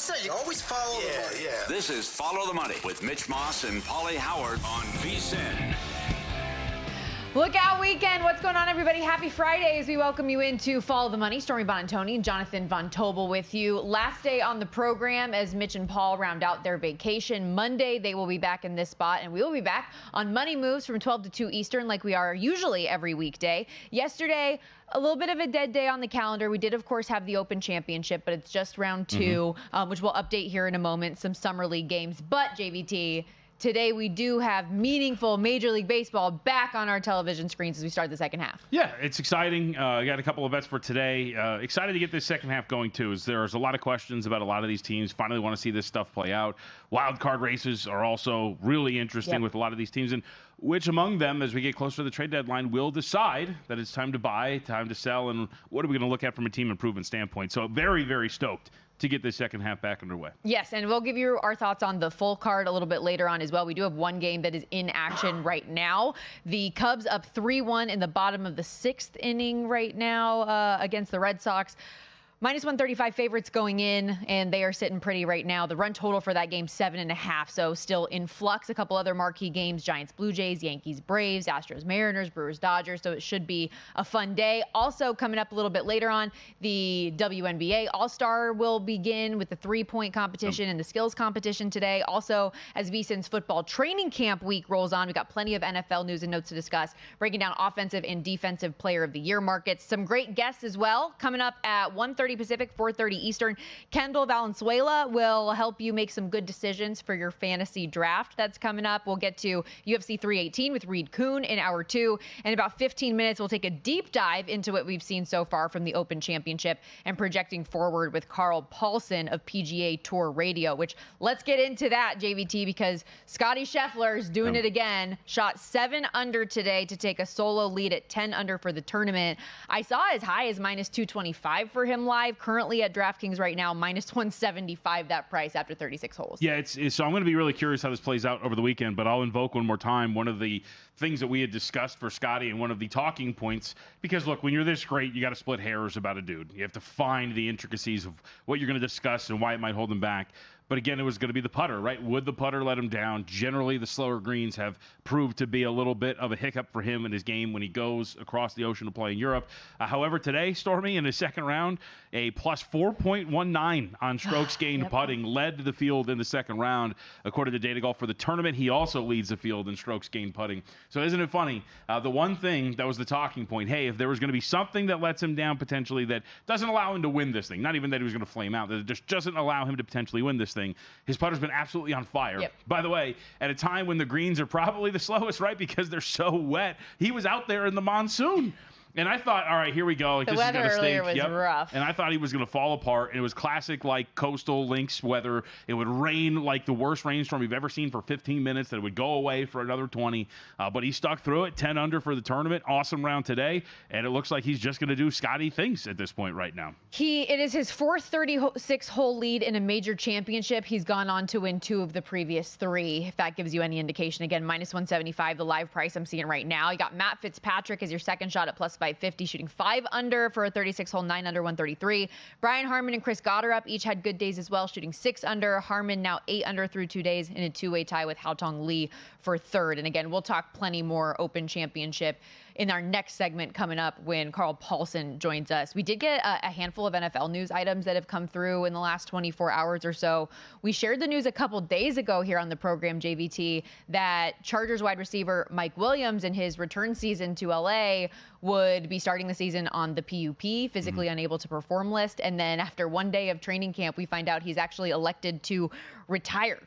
say, you always follow the money. Yeah. This is Follow the Money with Mitch Moss and Paulie Howard on VSiN. Lookout weekend. What's going on, everybody? Happy Friday as we welcome you into Follow the Money. Stormy Bonantoni and Jonathan Von Tobel with you. Last day on the program as Mitch and Paul round out their vacation. Monday, they will be back in this spot, and we will be back on Money Moves from 12 to 2 Eastern like we are usually every weekday. Yesterday, a little bit of a dead day on the calendar. We did, of course, have the Open Championship, but it's just round two, which we'll update here in a moment, some Summer League games. But, JVT, today we do have meaningful Major League Baseball back on our television screens as we start the second half. Yeah, it's exciting. Got a couple of bets for today. Excited to get this second half going, too, as there's a lot of questions about a lot of these teams. Finally want to see this stuff play out. Wild card races are also really interesting with a lot of these teams, and which among them, as we get closer to the trade deadline, will decide that it's time to buy, time to sell, and what are we going to look at from a team improvement standpoint. So very, very stoked to get this second half back underway. Yes, and we'll give you our thoughts on the full card a little bit later on as well. We do have one game that is in action right now. The Cubs up 3-1 in the bottom of the sixth inning right now against the Red Sox. Minus 135 favorites going in, and they are sitting pretty right now. The run total for that game, 7.5, so still in flux. A couple other marquee games, Giants, Blue Jays, Yankees, Braves, Astros, Mariners, Brewers, Dodgers, so it should be a fun day. Also coming up a little bit later on, the WNBA All-Star will begin with the three-point competition and the skills competition today. Also, as VSiN's football training camp week rolls on, we've got plenty of NFL news and notes to discuss, breaking down offensive and defensive player of the year markets. Some great guests as well, coming up at 1:30 Pacific, 4:30 Eastern. Kendall Valenzuela will help you make some good decisions for your fantasy draft. That's coming up. We'll get to UFC 318 with Reed Kuhn in hour 2. In about 15 minutes, we'll take a deep dive into what we've seen so far from the Open Championship and projecting forward with Carl Paulson of PGA Tour Radio, which let's get into that, JVT, because Scotty Scheffler is doing it again. Shot 7 under today to take a solo lead at 10 under for the tournament. I saw as high as minus 225 for him live. Currently at DraftKings right now, minus 175 that price after 36 holes. Yeah, so I'm going to be really curious how this plays out over the weekend, but I'll invoke one more time one of the things that we had discussed for Scotty and one of the talking points, because look, when you're this great, you got to split hairs about a dude. You have to find the intricacies of what you're going to discuss and why it might hold him back. But again, it was going to be the putter, right? Would the putter let him down? Generally, the slower greens have proved to be a little bit of a hiccup for him in his game when he goes across the ocean to play in Europe. However, today, Stormy, in his second round, a plus 4.19 on strokes gained putting, led the field in the second round. According to Data Golf for the tournament, he also leads the field in strokes gained putting. So isn't it funny? The one thing that was the talking point, hey, if there was going to be something that lets him down potentially that doesn't allow him to win this thing, not even that he was going to flame out, that it just doesn't allow him to potentially win this thing, his putter's been absolutely on fire. By the way, at a time when the greens are probably the slowest, right, because they're so wet, he was out there in the monsoon. And I thought, all right, here we go. Like, the weather earlier was rough. And I thought he was going to fall apart. And it was classic, like, coastal links weather. It would rain like the worst rainstorm we've ever seen for 15 minutes. Then it would go away for another 20. But he stuck through it, 10 under for the tournament. Awesome round today. And it looks like he's just going to do Scotty things at this point right now. It is his fourth 36-hole lead in a major championship. He's gone on to win 2 of the previous 3, if that gives you any indication. Again, minus 175, the live price I'm seeing right now. You got Matt Fitzpatrick as your second shot at plus 550, shooting 5 under for a 36-hole, 9 under, 133. Brian Harman and Chris Gotterup each had good days as well, shooting 6 under. Harman now 8 under through 2 days in a 2-way tie with Haotong Lee for third. And again, we'll talk plenty more Open Championship in our next segment coming up when Carl Paulson joins us. We did get a handful of NFL news items that have come through in the last 24 hours or so. We shared the news a couple days ago here on the program, JVT, that Chargers wide receiver Mike Williams in his return season to LA would be starting the season on the PUP, physically unable to perform list. And then after one day of training camp, we find out he's actually elected to retire.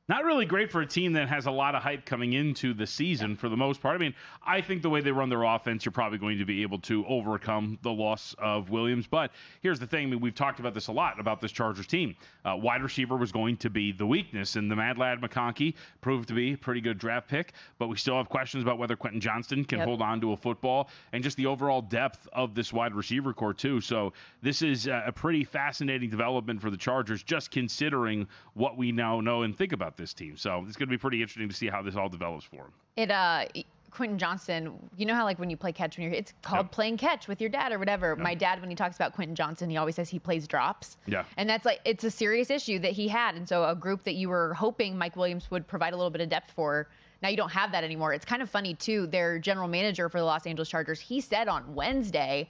Not really great for a team that has a lot of hype coming into the season for the most part. I mean, I think the way they run their offense, you're probably going to be able to overcome the loss of Williams. But here's the thing. I mean, we've talked about this a lot, about this Chargers team. Wide receiver was going to be the weakness, and the Mad Lad McConkey proved to be a pretty good draft pick. But we still have questions about whether Quentin Johnston can hold on to a football and just the overall depth of this wide receiver core, too. So this is a pretty fascinating development for the Chargers, just considering what we now know and think about this team. So it's going to be pretty interesting to see how this all develops for them. Quentin Johnston, you know how like when you play catch it's called playing catch with your dad or whatever. My dad, when he talks about Quentin Johnston, he always says he plays drops. Yeah. And that's like, it's a serious issue that he had. And so a group that you were hoping Mike Williams would provide a little bit of depth for, now you don't have that anymore. It's kind of funny too. Their general manager for the Los Angeles Chargers, he said on Wednesday,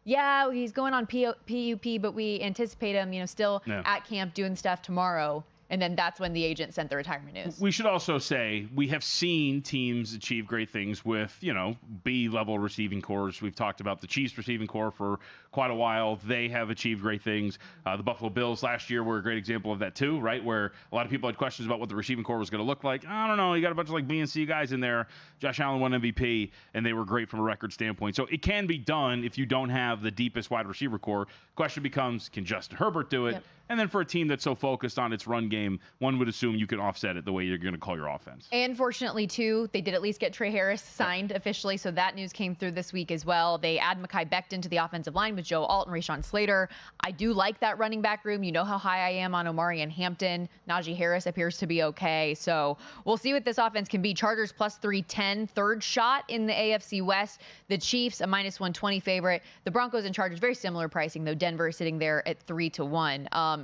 yeah, he's going on PUP, but we anticipate him, still at camp doing stuff tomorrow. And then that's when the agent sent the retirement news. We should also say we have seen teams achieve great things with, B-level receiving cores. We've talked about the Chiefs receiving core for quite a while. They have achieved great things. The Buffalo Bills last year were a great example of that too, right? Where a lot of people had questions about what the receiving core was going to look like. I don't know. You got a bunch of like B and C guys in there. Josh Allen won MVP, and they were great from a record standpoint. So it can be done if you don't have the deepest wide receiver core. Question becomes, can Justin Herbert do it? Yep. And then for a team that's so focused on its run game, one would assume you can offset it the way you're going to call your offense. And fortunately, too, they did at least get Trey Harris signed officially, so that news came through this week as well. They add Mekhi Becton to the offensive line with Joe Alt and Rashawn Slater. I do like that running back room. You know how high I am on Omari and Hampton. Najee Harris appears to be okay, so we'll see what this offense can be. Chargers plus 310, third shot in the AFC West. The Chiefs, a minus 120 favorite. The Broncos and Chargers, very similar pricing, though Denver is sitting there at 3-1.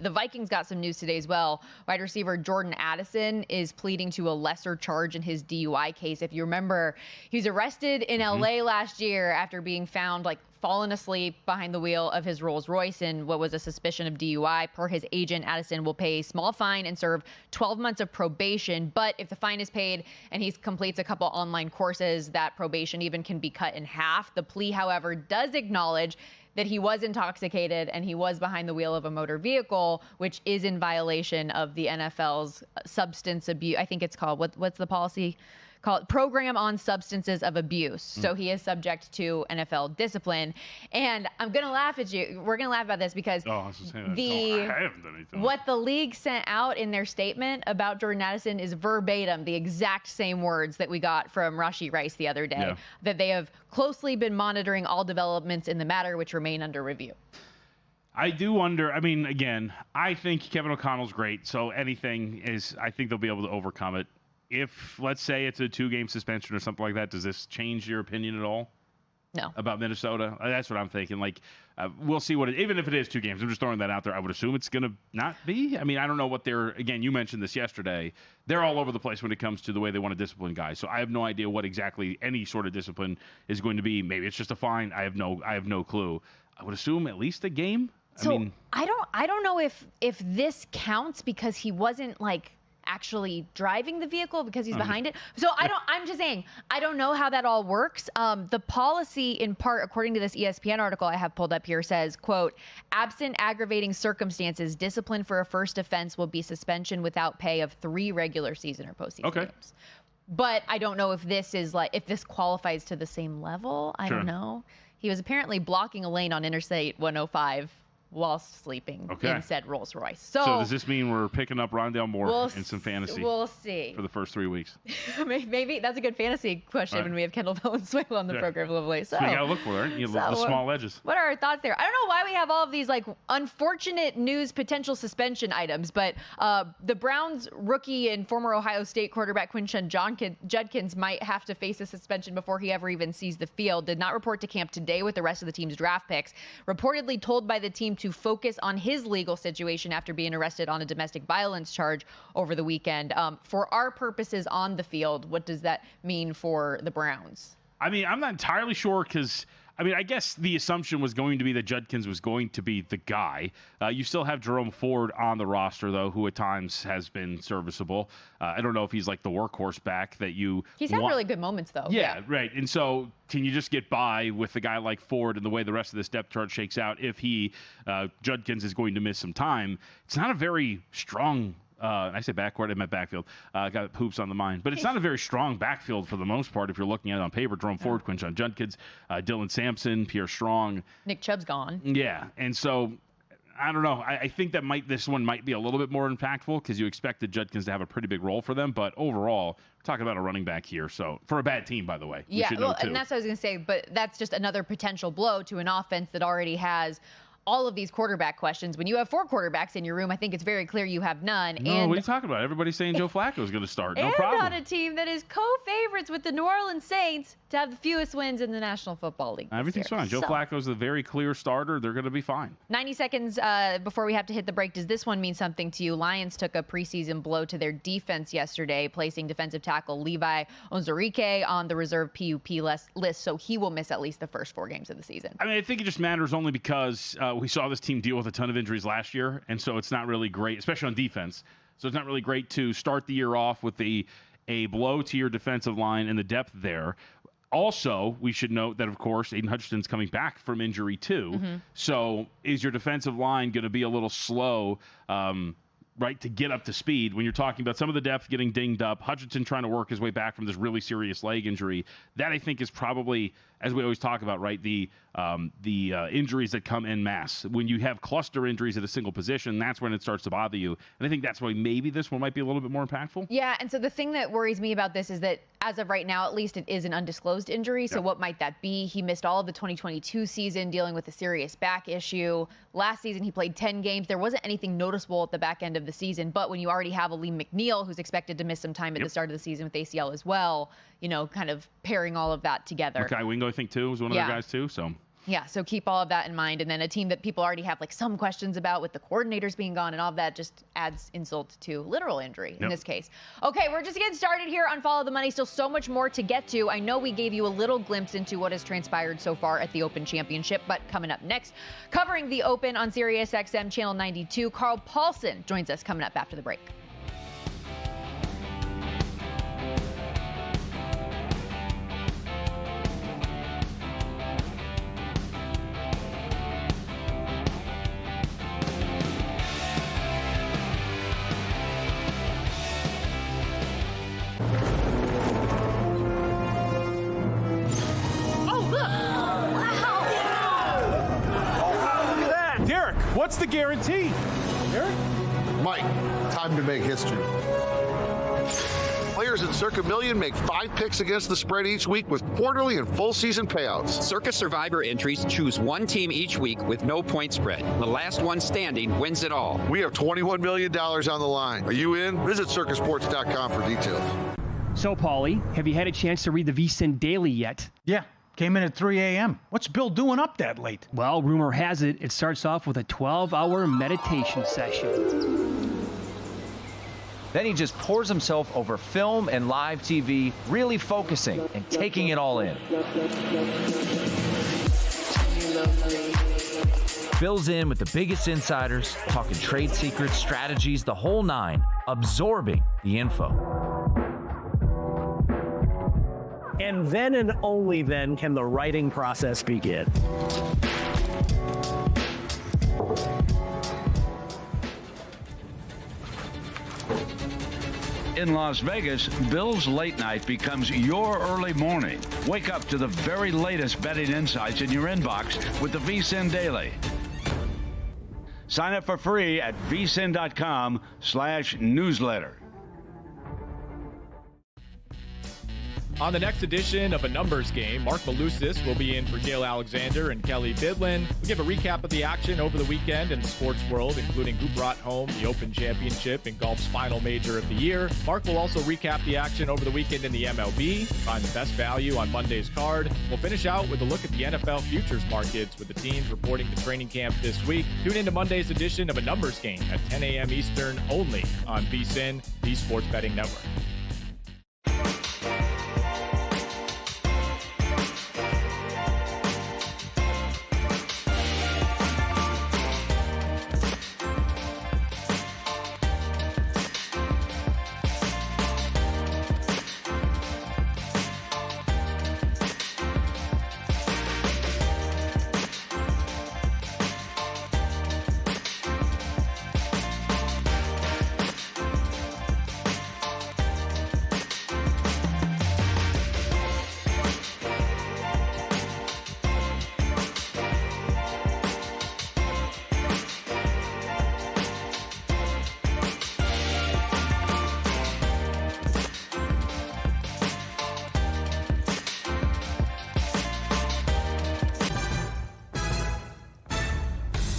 The Vikings got some news today as well. Wide receiver Jordan Addison is pleading to a lesser charge in his DUI case. If you remember, he was arrested in LA last year after being found fallen asleep behind the wheel of his Rolls Royce and what was a suspicion of DUI. Per his agent, Addison will pay a small fine and serve 12 months of probation. But if the fine is paid and he completes a couple online courses, that probation even can be cut in half. The plea, however, does acknowledge that he was intoxicated and he was behind the wheel of a motor vehicle, which is in violation of the NFL's substance abuse. I think it's called, what's the policy called? Program on Substances of Abuse. So he is subject to NFL discipline. And I'm going to laugh at you. We're going to laugh about this because I haven't done anything. What the league sent out in their statement about Jordan Addison is verbatim the exact same words that we got from Rashee Rice the other day, that they have closely been monitoring all developments in the matter, which remain under review. I do wonder, again, I think Kevin O'Connell's great, so I think they'll be able to overcome it. If, let's say, it's a 2-game suspension or something like that, does this change your opinion at all? No. About Minnesota? That's what I'm thinking. We'll see even if it is 2 games, I'm just throwing that out there. I would assume it's going to not be. I don't know what again, you mentioned this yesterday. They're all over the place when it comes to the way they want to discipline guys. So I have no idea what exactly any sort of discipline is going to be. Maybe it's just a fine. I have no clue. I would assume at least a game. So I don't know if this counts because he wasn't actually driving the vehicle because he's behind it. So I'm just saying, I don't know how that all works. The policy in part, according to this ESPN article I have pulled up here, says, quote, absent aggravating circumstances, discipline for a first offense will be suspension without pay of 3 regular season or postseason games. But I don't know if this is if this qualifies to the same level. I don't know. He was apparently blocking a lane on Interstate 105 while sleeping in said Rolls Royce. So does this mean we're picking up Rondale Moore in some fantasy? We'll see. For the first 3 weeks. Maybe that's a good fantasy question when we have Kendall Valenzuela on the program, lovely. So you got to look for it. The small edges. What are our thoughts there? I don't know why we have all of these unfortunate news potential suspension items, but the Browns rookie and former Ohio State quarterback Quinshon Judkins might have to face a suspension before he ever even sees the field. Did not report to camp today with the rest of the team's draft picks. Reportedly told by the team to focus on his legal situation after being arrested on a domestic violence charge over the weekend. For our purposes on the field, what does that mean for the Browns? I'm not entirely sure because I guess the assumption was going to be that Judkins was going to be the guy. You still have Jerome Ford on the roster, though, who at times has been serviceable. I don't know if he's the workhorse back that you He's had really good moments, though. Yeah, right. And so can you just get by with a guy like Ford and the way the rest of this depth chart shakes out if Judkins is going to miss some time? It's not a very strong I say backcourt, I meant backfield. Got hoops on the mind. But it's not a very strong backfield for the most part if you're looking at it on paper. Jerome Ford, Quinshon Judkins, Dylan Sampson, Pierre Strong. Nick Chubb's gone. Yeah. And so, I don't know. I think that this one might be a little bit more impactful because you expected Judkins to have a pretty big role for them. But overall, we're talking about a running back here. So, for a bad team, by the way. Yeah, and that's what I was going to say. But that's just another potential blow to an offense that already has all of these quarterback questions. When you have 4 quarterbacks in your room, I think it's very clear you have none. No, and what are you talking about? Everybody's saying Joe Flacco is going to start. No and problem. on a team that is co-favorites with the New Orleans Saints to have the fewest wins in the National Football League. Everything's fine. Joe Flacco's the very clear starter. They're going to be fine. 90 seconds before we have to hit the break. Does this one mean something to you? Lions took a preseason blow to their defense yesterday, placing defensive tackle Levi Onwuzurike on the reserve PUP list, so he will miss at least the first 4 games of the season. I mean, I think it just matters only because we saw this team deal with a ton of injuries last year, and so it's not really great, especially on defense. So it's not really great to start the year off with a blow to your defensive line and the depth there. Also, we should note that, of course, Aiden Hutchinson's coming back from injury too. Mm-hmm. So is your defensive line going to be a little slow, right, to get up to speed when you're talking about some of the depth getting dinged up, Hutchinson trying to work his way back from this really serious leg injury? That, I think, is probably, as we always talk about, right, the injuries that come en masse. When you have cluster injuries at a single position, that's when it starts to bother you. And I think that's why maybe this one might be a little bit more impactful. Yeah, and so the thing that worries me about this is that as of right now, at least, it is an undisclosed injury. So what might that be? He missed all of the 2022 season dealing with a serious back issue. Last season, he played 10 games. There wasn't anything noticeable at the back end of the season. But when you already have Aleem McNeil, who's expected to miss some time at the start of the season with ACL as well, you know, kind of pairing all of that together. Okay, Wingo, I think, too, is one of their guys, too. So. Yeah, so keep all of that in mind. And then a team that people already have like some questions about with the coordinators being gone and all of that just adds insult to literal injury in this case. Okay, we're just getting started here on Follow the Money. Still so much more to get to. I know we gave you a little glimpse into what has transpired so far at the Open Championship, but coming up next, covering the Open on SiriusXM Channel 92, Carl Paulson joins us coming up after the break. What's the guarantee? Eric? Mike, time to make history. Players in Circa Million make 5 picks against the spread each week with quarterly and full season payouts. Circa Survivor entries choose one team each week with no point spread. The last one standing wins it all. We have $21 million on the line. Are you in? Visit circasports.com for details. So, Paulie, have you had a chance to read the VSiN Daily yet? Yeah. Came in at 3 a.m. What's Bill doing up that late? Well, rumor has it, it starts off with a 12-hour meditation session. Then he just pours himself over film and live TV, really focusing and taking it all in. Bill's in with the biggest insiders, talking trade secrets, strategies, the whole nine, absorbing the info. And then and only then can the writing process begin. In Las Vegas, Bill's late night becomes your early morning. Wake up to the very latest betting insights in your inbox with the VSiN Daily. Sign up for free at vsin.com/newsletter. On the next edition of A Numbers Game, Mark Malusis will be in for Gail Alexander and Kelly Bidlin. We'll give a recap of the action over the weekend in the sports world, including who brought home the Open Championship and golf's final major of the year. Mark will also recap the action over the weekend in the MLB, find the best value on Monday's card. We'll finish out with a look at the NFL futures markets with the teams reporting to training camp this week. Tune into Monday's edition of A Numbers Game at 10 a.m. Eastern only on VSiN, the Sports Betting Network.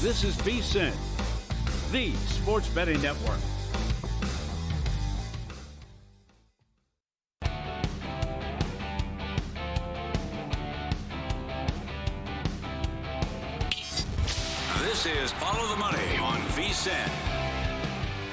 This is VSiN, the sports betting network. This is Follow the Money on VSiN.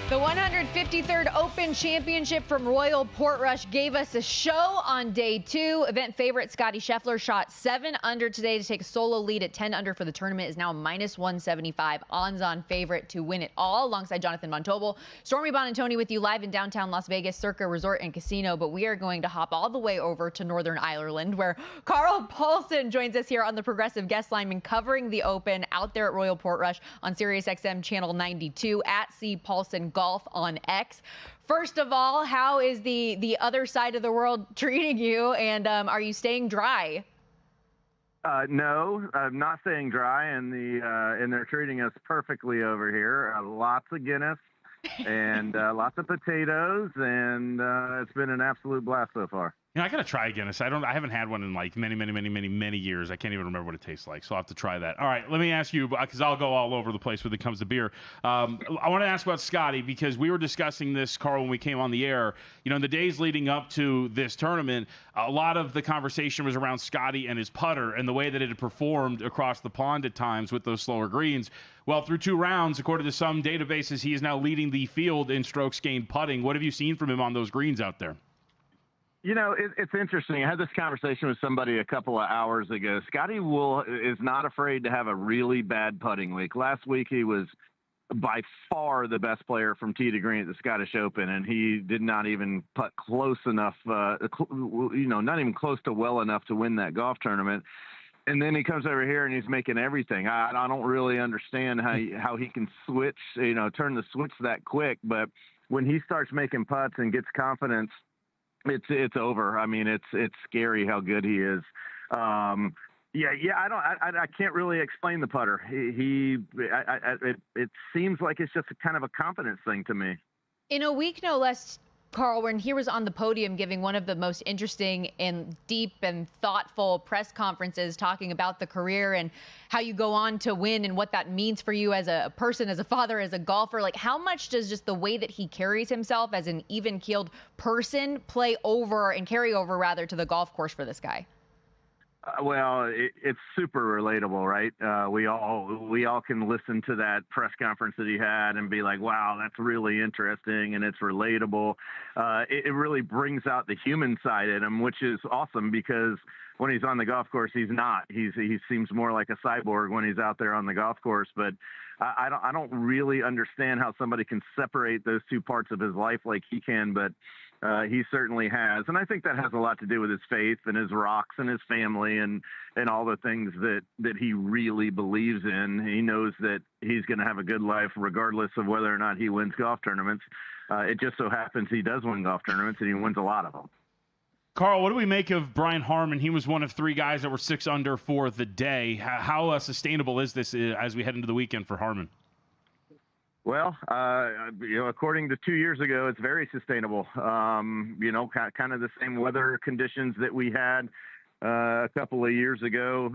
The 153rd Open Championship from Royal Portrush gave us a show on day 2. Event favorite Scottie Scheffler shot 7 under today to take a solo lead at 10 under for the tournament. Is now minus 175. Odds-on favorite to win it all, alongside Jonathan Montalvo. Stormy Bonantoni with you live in downtown Las Vegas, Circa Resort and Casino. But we are going to hop all the way over to Northern Ireland, where Carl Paulson joins us here on the Progressive Guest Line and covering the Open out there at Royal Portrush on SiriusXM Channel 92 at C. Paulson Golf on X. First of all, how is the other side of the world treating you, and are you staying dry? No, I'm not staying dry, and they're treating us perfectly over here. Lots of Guinness and lots of potatoes, and it's been an absolute blast so far. You know, I got to try a Guinness. I haven't had one in like many years. I can't even remember what it tastes like, so I'll have to try that. All right, let me ask you, because I'll go all over the place when it comes to beer. I want to ask about Scottie, because we were discussing this, Carl, when we came on the air. You know, in the days leading up to this tournament, a lot of the conversation was around Scottie and his putter and the way that it had performed across the pond at times with those slower greens. Well, through 2 rounds, according to some databases, he is now leading the field in strokes gained putting. What have you seen from him on those greens out there? You know, it's interesting. I had this conversation with somebody a couple of hours ago. Scottie is not afraid to have a really bad putting week. Last week, he was by far the best player from tee to green at the Scottish Open, and he did not even putt close enough, not even close to well enough to win that golf tournament. And then he comes over here and he's making everything. I don't really understand how he can switch, turn the switch that quick. But when he starts making putts and gets confidence, it's over. I mean, it's scary how good he is. I can't really explain the putter. It seems like it's just a kind of a confidence thing to me. In a week, no less, Carl, when he was on the podium giving one of the most interesting and deep and thoughtful press conferences talking about the career and how you go on to win and what that means for you as a person, as a father, as a golfer, like how much does just the way that he carries himself as an even-keeled person carry over to the golf course for this guy? Well, it's super relatable, right? We all can listen to that press conference that he had and be like, wow, that's really interesting and it's relatable. It really brings out the human side in him, which is awesome because when he's on the golf course, he's not. He seems more like a cyborg when he's out there on the golf course. But I don't really understand how somebody can separate those two parts of his life like he can, but he certainly has. And I think that has a lot to do with his faith and his rocks and his family and all the things that he really believes in. He knows that he's going to have a good life regardless of whether or not he wins golf tournaments. It just so happens he does win golf tournaments and he wins a lot of them. Carl, what do we make of Brian Harman? He was one of 3 guys that were 6 under for the day. How sustainable is this as we head into the weekend for Harman? Well, according to 2 years ago, it's very sustainable. Kind of the same weather conditions that we had a couple of years ago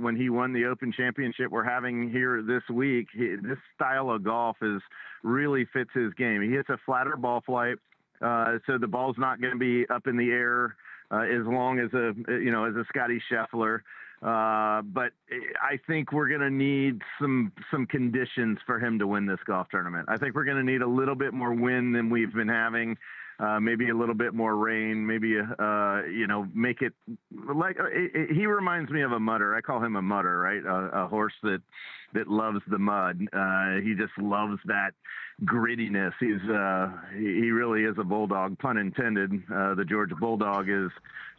when he won the Open Championship we're having here this week. This style of golf really fits his game. He hits a flatter ball flight, so the ball's not going to be up in the air as long as a Scottie Scheffler. But I think we're going to need some conditions for him to win this golf tournament. I think we're going to need a little bit more wind than we've been having, maybe a little bit more rain, maybe, make it like he reminds me of a mudder. I call him a mudder, right? A horse that loves the mud. He just loves that grittiness. He really is a bulldog, pun intended. The Georgia Bulldog is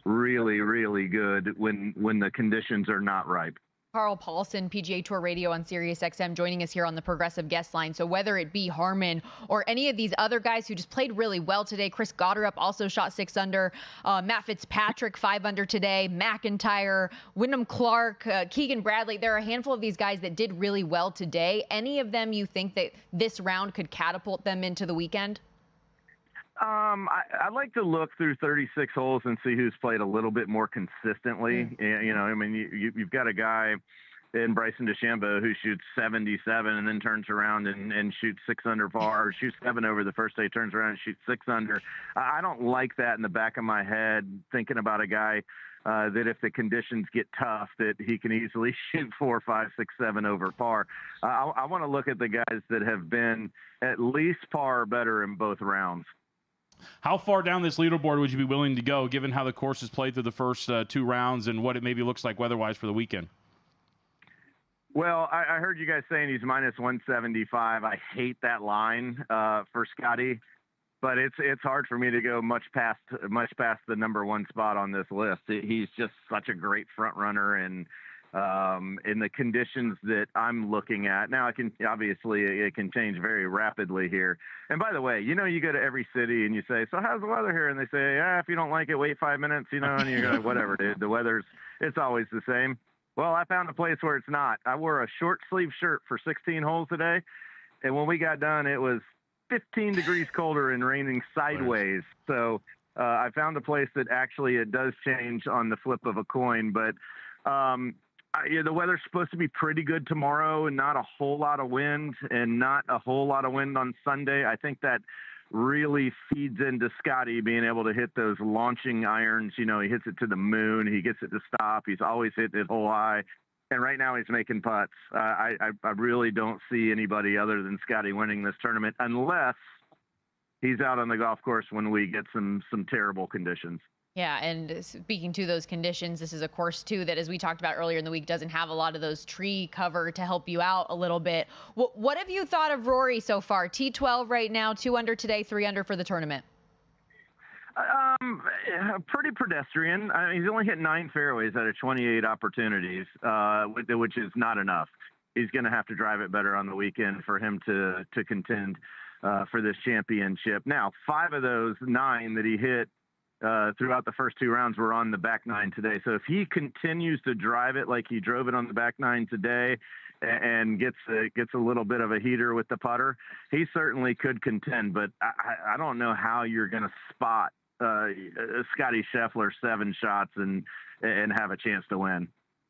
really, really good when the conditions are not ripe. Carl Paulson, PGA Tour Radio on SiriusXM, joining us here on the Progressive Guest Line. So whether it be Harman or any of these other guys who just played really well today, Chris Gotterup also shot 6 under, Matt Fitzpatrick 5 under today, McIntyre, Wyndham Clark, Keegan Bradley. There are a handful of these guys that did really well today. Any of them you think that this round could catapult them into the weekend? I like to look through 36 holes and see who's played a little bit more consistently. You've got a guy in Bryson DeChambeau, who shoots 77 and then turns around and shoots 6 under par, or shoots 7 over the first day, turns around and shoots 6 under. I don't like that in the back of my head, thinking about a guy that if the conditions get tough, that he can easily shoot 4, 5, 6, 7 over par. I want to look at the guys that have been at least par or better in both rounds. How far down this leaderboard would you be willing to go, given how the course is played through the first 2 rounds and what it maybe looks like weather-wise for the weekend? Well, I heard you guys saying he's minus 175. I hate that line for Scotty, but it's hard for me to go much past the number 1 spot on this list. He's just such a great front runner, and in the conditions that I'm looking at now, it can change very rapidly here. And by the way, you go to every city and you say, "So how's the weather here?" And they say, "Yeah, if you don't like it, wait 5 minutes." And you go, "Whatever, dude. The it's always the same." Well, I found a place where it's not. I wore a short sleeve shirt for 16 holes today, and when we got done, it was 15 degrees colder and raining sideways. So I found a place that actually it does change on the flip of a coin. But the weather's supposed to be pretty good tomorrow, and not a whole lot of wind, and not a whole lot of wind on Sunday. I think that really feeds into Scotty being able to hit those launching irons. He hits it to the moon. He gets it to stop. He's always hitting it hole high. And right now he's making putts. I really don't see anybody other than Scotty winning this tournament unless he's out on the golf course when we get some terrible conditions. Yeah, and speaking to those conditions, this is a course, too, that, as we talked about earlier in the week, doesn't have a lot of those tree cover to help you out a little bit. What have you thought of Rory so far? T12 right now, 2 under today, 3 under for the tournament. Pretty pedestrian. He's only hit 9 fairways out of 28 opportunities, which is not enough. He's going to have to drive it better on the weekend for him to contend for this championship. Now, 5 of those 9 that he hit throughout the first 2 rounds were on the back 9 today. So if he continues to drive it like he drove it on the back 9 today and gets a little bit of a heater with the putter, he certainly could contend. But I don't know how you're going to spot Scotty Scheffler 7 shots and have a chance to win.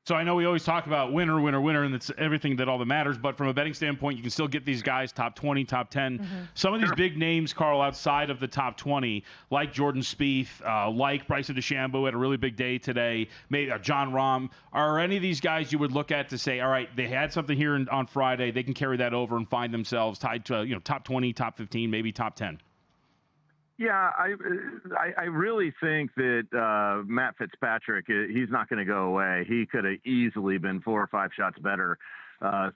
So I know we always talk about winner, and it's everything that all that matters. But from a betting standpoint, you can still get these guys top 20, top 10. Mm-hmm. Some of these big names, Carl, outside of the top 20, like Jordan Spieth, like Bryson DeChambeau had a really big day today, maybe John Rahm. Are any of these guys you would look at to say, all right, they had something here on Friday, they can carry that over and find themselves tied to top 20, top 15, maybe top 10? Yeah, I really think that Matt Fitzpatrick, he's not going to go away. He could have easily been 4 or 5 shots better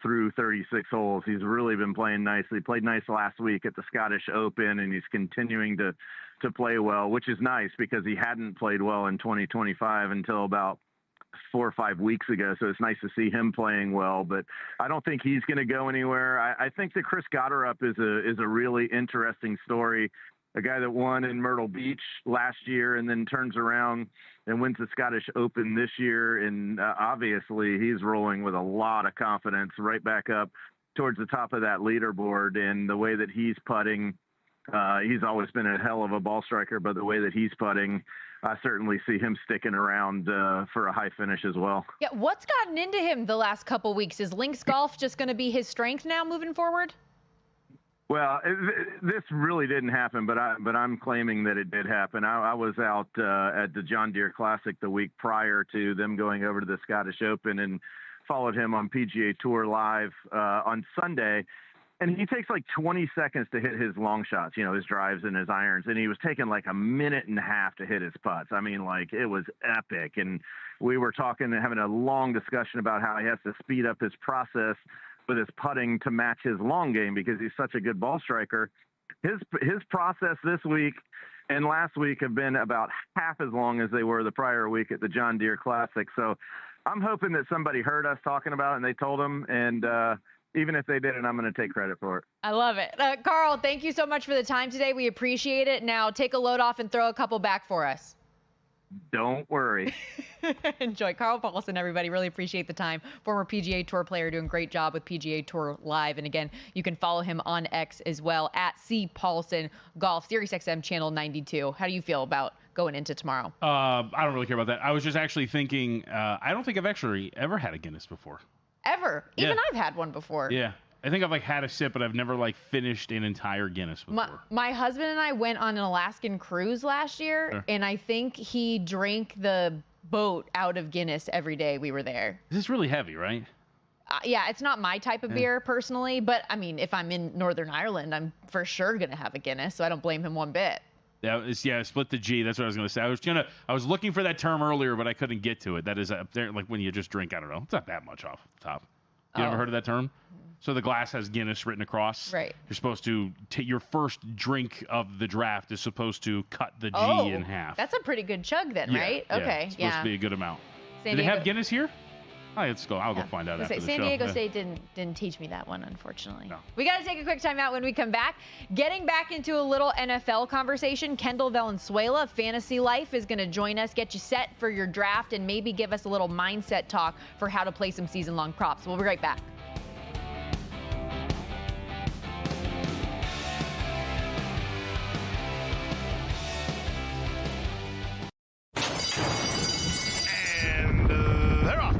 through 36 holes. He's really been playing nicely. Played nice last week at the Scottish Open, and he's continuing to play well, which is nice because he hadn't played well in 2025 until about 4 or 5 weeks ago. So it's nice to see him playing well, but I don't think he's going to go anywhere. I think that Chris Gotterup is a really interesting story. A guy that won in Myrtle Beach last year and then turns around and wins the Scottish Open this year. And obviously he's rolling with a lot of confidence right back up towards the top of that leaderboard. And the way that he's putting, he's always been a hell of a ball striker, but the way that he's putting, I certainly see him sticking around for a high finish as well. Yeah, what's gotten into him the last couple weeks? Is links golf just going to be his strength now moving forward? Well, this really didn't happen, but I'm claiming that it did happen. I was out at the John Deere Classic the week prior to them going over to the Scottish Open and followed him on PGA Tour Live on Sunday. And he takes like 20 seconds to hit his long shots, his drives and his irons. And he was taking like a minute and a half to hit his putts. I mean, like, it was epic. And we were talking and having a long discussion about how he has to speed up his process with his putting to match his long game because he's such a good ball striker. His process this week and last week have been about half as long as they were the prior week at the John Deere Classic. So I'm hoping that somebody heard us talking about it and they told him. And even if they didn't, I'm going to take credit for it. I love it. Carl, thank you so much for the time today. We appreciate it. Now take a load off and throw a couple back for us. Don't worry. Enjoy. Carl Paulson, everybody. Really appreciate the time. Former PGA Tour player doing a great job with PGA Tour Live. And again, you can follow him on X as well at C Paulson Golf, SiriusXM channel 92. How do you feel about going into tomorrow? I don't really care about that. I was just actually thinking, I don't think I've actually ever had a Guinness before. Ever. Even Yeah. I've had one before. Yeah. I think I've had a sip, but I've never finished an entire Guinness before. My husband and I went on an Alaskan cruise last year, and I think he drank the boat out of Guinness every day we were there. This is really heavy, right? Yeah, it's not my type of beer personally, but I mean, if I'm in Northern Ireland, I'm for sure going to have a Guinness, so I don't blame him one bit. Yeah, split the G. That's what I was going to say. I was looking for that term earlier, but I couldn't get to it. That is up there, when you just drink. I don't know. It's not that much off the top. You ever heard of that term? So the glass has Guinness written across. Right. You're supposed to take your first drink of the draft is supposed to cut the G in half. That's a pretty good chug then, right? Yeah, okay. it's supposed to be a good amount. San Do they have Diego- Guinness here? All right, let's go. I'll go find out after the San show. Diego Yeah. State didn't teach me that one, unfortunately. No. We got to take a quick time out. When we come back, getting back into a little NFL conversation, Kendall Valenzuela, Fantasy Life, is going to join us, get you set for your draft, and maybe give us a little mindset talk for how to play some season-long props. We'll be right back. They're off.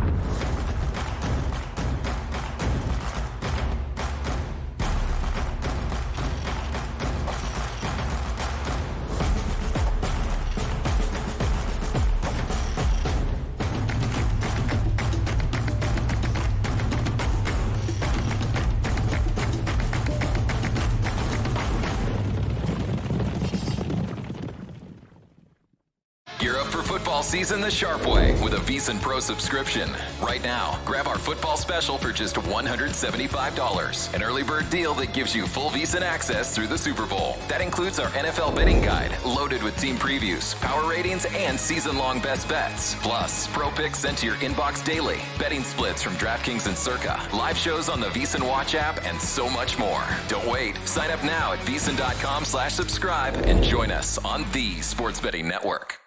Gear up for football season the sharp way with a VSiN Pro subscription. Right now, grab our football special for just $175. An early bird deal that gives you full VSiN access through the Super Bowl. That includes our NFL betting guide, loaded with team previews, power ratings, and season-long best bets. Plus, pro picks sent to your inbox daily, betting splits from DraftKings and Circa, live shows on the VSiN Watch app, and so much more. Don't wait. Sign up now at VSiN.com/subscribe and join us on the Sports Betting Network.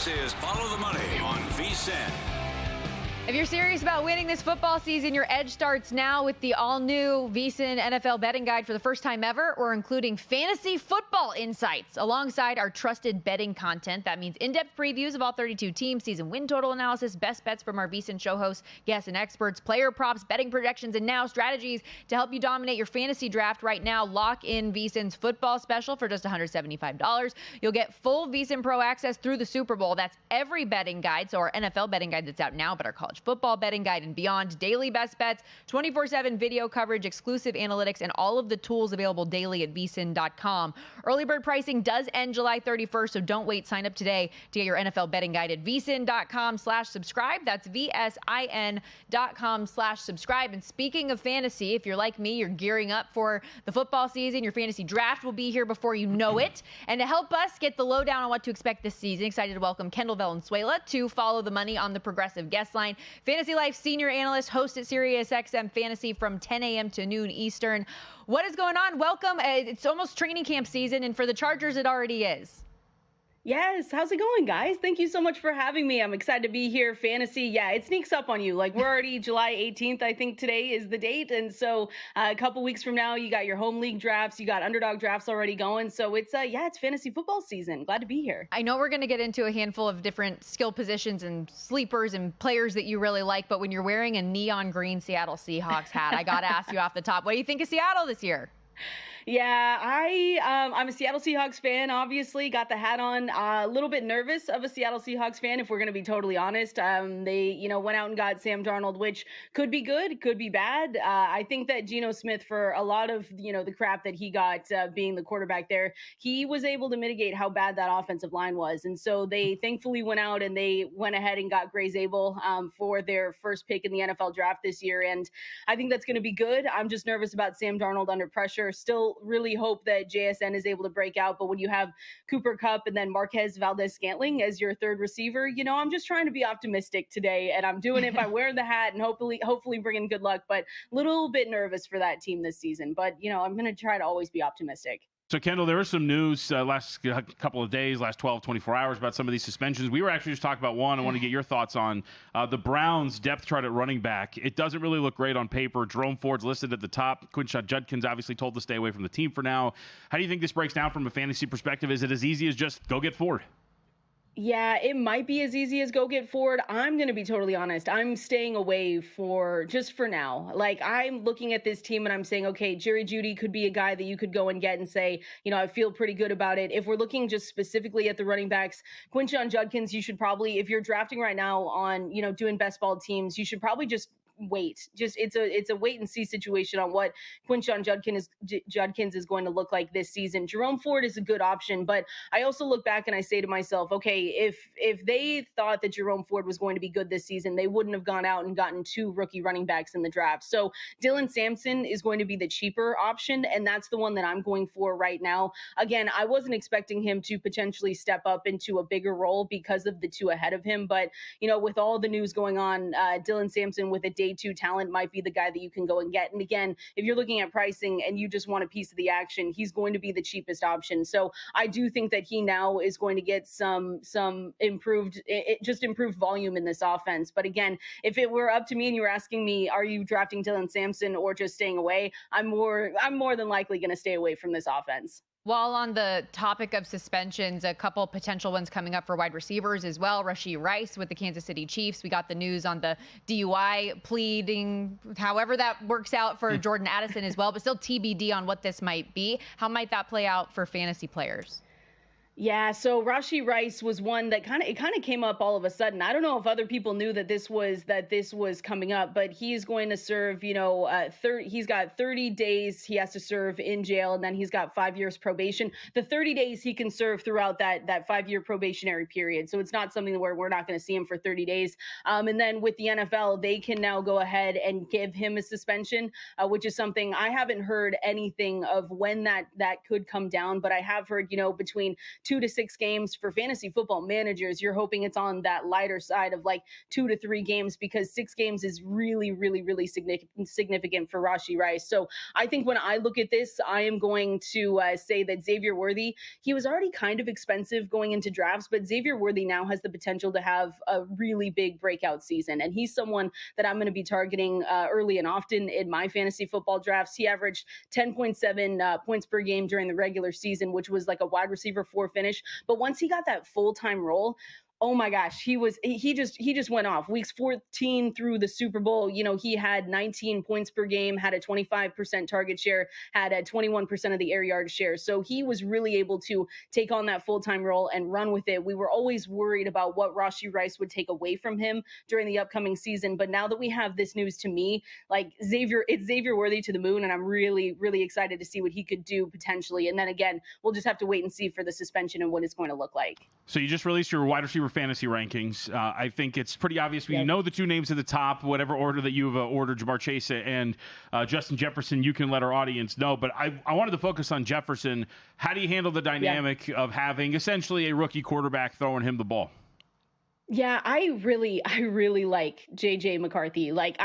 This is Follow the Money on VSiN. If you're serious about winning this football season, your edge starts now with the all-new VSiN NFL betting guide for the first time ever. We're including fantasy football insights alongside our trusted betting content. That means in-depth previews of all 32 teams, season win total analysis, best bets from our VSiN show hosts, guests, and experts, player props, betting projections, and now strategies to help you dominate your fantasy draft. Right now, lock in VSiN's football special for just $175. You'll get full VSiN Pro access through the Super Bowl. That's every betting guide, so our NFL betting guide that's out now, but our college football betting guide and beyond, daily best bets, 24/7 video coverage, exclusive analytics, and all of the tools available daily at vsin.com. Early bird pricing does end July 31st, so don't wait. Sign up today to get your NFL betting guide at vsin.com/subscribe. That's VSIN.com/subscribe. And speaking of fantasy, if you're like me, you're gearing up for the football season. Your fantasy draft will be here before you know it. And to help us get the lowdown on what to expect this season, excited to welcome Kendall Valenzuela to Follow the Money on the Progressive Guest Line. Fantasy Life senior analyst, host at SiriusXM Fantasy from 10 a.m. to noon Eastern. What is going on? Welcome. It's almost training camp season, and for the Chargers, it already is. Yes. How's it going, guys? Thank you so much for having me. I'm excited to be here. Fantasy. Yeah, it sneaks up on you. Like, we're already July 18th, I think today is the date. And so a couple weeks from now, you got your home league drafts. You got underdog drafts already going. So it's it's fantasy football season. Glad to be here. I know we're going to get into a handful of different skill positions and sleepers and players that you really like. But when you're wearing a neon green Seattle Seahawks hat, I got to ask you off the top, what do you think of Seattle this year? Yeah, I'm a Seattle Seahawks fan, obviously. Got the hat on. A little bit nervous of a Seattle Seahawks fan, if we're going to be totally honest. They, went out and got Sam Darnold, which could be good, could be bad. I think that Geno Smith, for a lot of, the crap that he got being the quarterback there, he was able to mitigate how bad that offensive line was. And so they thankfully went out and they went ahead and got Grey Zabel for their first pick in the NFL draft this year. And I think that's going to be good. I'm just nervous about Sam Darnold under pressure. Still really hope that JSN is able to break out. But when you have Cooper Kupp and then Marquez Valdez-Scantling as your third receiver, I'm just trying to be optimistic today, and I'm doing it by wearing the hat and hopefully bringing good luck, but a little bit nervous for that team this season. But, I'm going to try to always be optimistic. So, Kendall, there was some news last couple of days, last 12, 24 hours about some of these suspensions. We were actually just talking about one. I want to get your thoughts on the Browns' depth chart at running back. It doesn't really look great on paper. Jerome Ford's listed at the top. Quinshon Judkins obviously told to stay away from the team for now. How do you think this breaks down from a fantasy perspective? Is it as easy as just go get Ford? Yeah, it might be as easy as go get Ford. I'm going to be totally honest. I'm staying away for now. Like, I'm looking at this team and I'm saying, okay, Jerry Jeudy could be a guy that you could go and get and say, I feel pretty good about it. If we're looking just specifically at the running backs, Quinshon Judkins, you should probably, if you're drafting right now on, doing best ball teams, you should probably just wait. It's a wait and see situation on what Quinshon Judkins is going to look like this season. Jerome Ford is a good option, but I also look back and I say to myself, okay, if they thought that Jerome Ford was going to be good this season, they wouldn't have gone out and gotten 2 rookie running backs in the draft. So Dylan Sampson is going to be the cheaper option, and that's the one that I'm going for right now. Again, I wasn't expecting him to potentially step up into a bigger role because of the 2 ahead of him, but with all the news going on, Dylan Sampson with a day 2 talent might be the guy that you can go and get. And again, if you're looking at pricing and you just want a piece of the action, he's going to be the cheapest option. So I do think that he now is going to get some improved volume in this offense. But again, if it were up to me and you were asking me, are you drafting Dylan Sampson or just staying away? I'm more than likely going to stay away from this offense. While on the topic of suspensions, a couple potential ones coming up for wide receivers as well. Rashee Rice with the Kansas City Chiefs. We got the news on the DUI pleading, however that works out for Jordan Addison as well, but still TBD on what this might be. How might that play out for fantasy players? Yeah, so Rashee Rice was one that kind of came up all of a sudden. I don't know if other people knew that this was coming up, but he is going to serve, he's got 30 days he has to serve in jail, and then he's got 5 years probation. The 30 days he can serve throughout that 5-year probationary period. So it's not something where we're not going to see him for 30 days. And then with the NFL, they can now go ahead and give him a suspension, which is something I haven't heard anything of when that could come down, but I have heard, between 2 to 6 games. For fantasy football managers, you're hoping it's on that lighter side of like 2 to 3 games, because 6 games is really, really, really significant for Rashee Rice. So I think when I look at this, I am going to say that Xavier Worthy, he was already kind of expensive going into drafts, but Xavier Worthy now has the potential to have a really big breakout season. And he's someone that I'm going to be targeting early and often in my fantasy football drafts. He averaged 10.7 points per game during the regular season, which was like a wide receiver 4 finish. But once he got that full-time role, oh my gosh, he just went off. Weeks 14 through the Super Bowl, he had 19 points per game, had a 25% target share, had a 21% of the air yard share. So he was really able to take on that full-time role and run with it. We were always worried about what Rashee Rice would take away from him during the upcoming season. But now that we have this news, to me, like it's Xavier Worthy to the moon. And I'm really, really excited to see what he could do potentially. And then again, we'll just have to wait and see for the suspension and what it's going to look like. So you just released your wide receiver fantasy rankings. I think it's pretty obvious. We know the 2 names at the top, whatever order that you've ordered, Jamar Chase and Justin Jefferson. You can let our audience know. But I wanted to focus on Jefferson. How do you handle the dynamic of having essentially a rookie quarterback throwing him the ball? Yeah, I really like JJ McCarthy. Like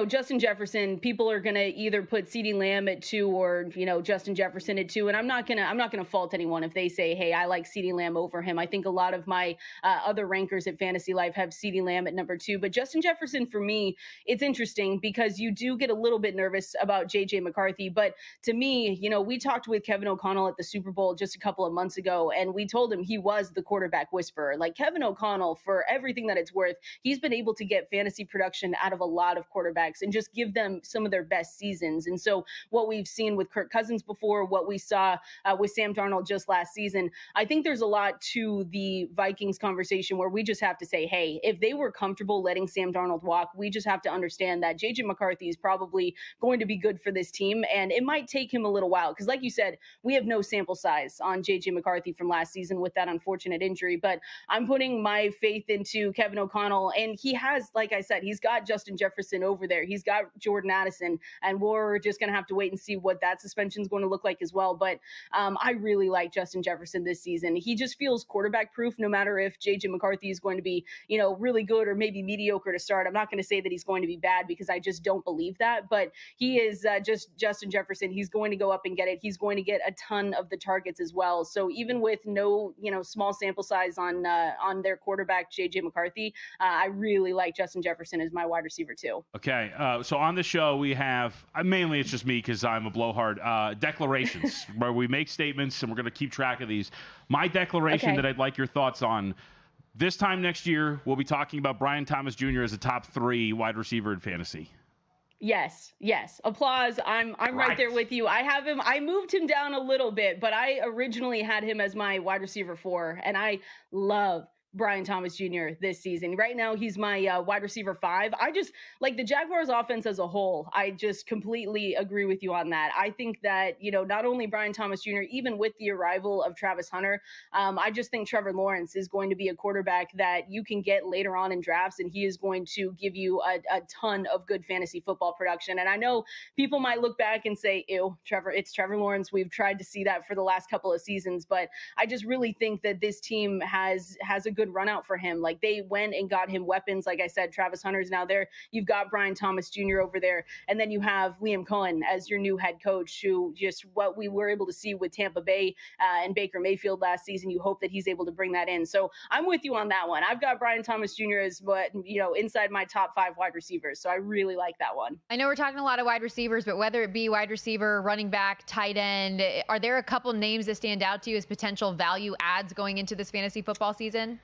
Justin Jefferson, people are going to either put CeeDee Lamb at 2 or, Justin Jefferson at 2. And I'm not going to fault anyone if they say, hey, I like CeeDee Lamb over him. I think a lot of my other rankers at Fantasy Life have CeeDee Lamb at number 2. But Justin Jefferson, for me, it's interesting because you do get a little bit nervous about JJ McCarthy. But to me, we talked with Kevin O'Connell at the Super Bowl just a couple of months ago, and we told him he was the quarterback whisperer. Like Kevin O'Connell, for everything that it's worth, he's been able to get fantasy production out of a lot of quarterbacks and just give them some of their best seasons. And so what we've seen with Kirk Cousins before, what we saw with Sam Darnold just last season, I think there's a lot to the Vikings conversation where we just have to say, hey, if they were comfortable letting Sam Darnold walk, we just have to understand that JJ McCarthy is probably going to be good for this team. And it might take him a little while because, like you said, we have no sample size on JJ McCarthy from last season with that unfortunate injury. But I'm putting my faith into Kevin O'Connell, and he has, like I said, he's got Justin Jefferson over there. He's got Jordan Addison, and we're just going to have to wait and see what that suspension is going to look like as well. But I really like Justin Jefferson this season. He just feels quarterback proof, no matter if JJ McCarthy is going to be, really good or maybe mediocre to start. I'm not going to say that he's going to be bad because I just don't believe that, but he is just Justin Jefferson. He's going to go up and get it. He's going to get a ton of the targets as well. So even with no, small sample size on their quarterback, JJ McCarthy, I really like Justin Jefferson as my wide receiver too. Okay, so on the show we have, mainly it's just me because I'm a blowhard, declarations where we make statements and we're going to keep track of these. My declaration that I'd like your thoughts on, this time next year we'll be talking about Brian Thomas Jr. as a top 3 wide receiver in fantasy. Yes. Applause. I'm right there with you. I have him. I moved him down a little bit, but I originally had him as my wide receiver 4, and I love Brian Thomas Jr. this season. Right now, he's my wide receiver 5. I just like the Jaguars offense as a whole. I just completely agree with you on that. I think that, not only Brian Thomas Jr., even with the arrival of Travis Hunter, I just think Trevor Lawrence is going to be a quarterback that you can get later on in drafts, and he is going to give you a ton of good fantasy football production. And I know people might look back and say, ew, it's Trevor Lawrence. We've tried to see that for the last couple of seasons, but I just really think that this team has a good run out for him. Like, they went and got him weapons. Like I said, Travis Hunter's now there. You've got Brian Thomas Jr. over there. And then you have Liam Cohen as your new head coach, who just what we were able to see with Tampa Bay and Baker Mayfield last season, you hope that he's able to bring that in. So I'm with you on that one. I've got Brian Thomas Jr. as inside my top 5 wide receivers. So I really like that one. I know we're talking a lot of wide receivers, but whether it be wide receiver, running back, tight end, are there a couple names that stand out to you as potential value adds going into this fantasy football season?